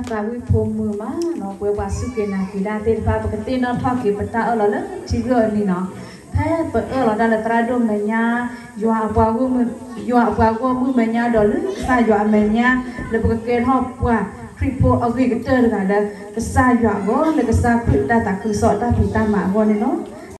ta vi phom mưa má nó quay qua sự kiện này thì đa tên pha bậc tiên nó thoa kịp bật ta ở là lớn chỉ gợi này nó แท้เปิดเราได้ละตราดมเมียยัวบัวกูมือยัวบัวกูมือเมียดอลลึกซายัวเมียแล้วก็เกณฑ์หอบว่าคริปโปเอาเกเตอร์กันเด้อก็ซายัวกูแล้วก็ซาคริปตาตาคือสอดตาผีตาหมากูเนี่ยเนาะ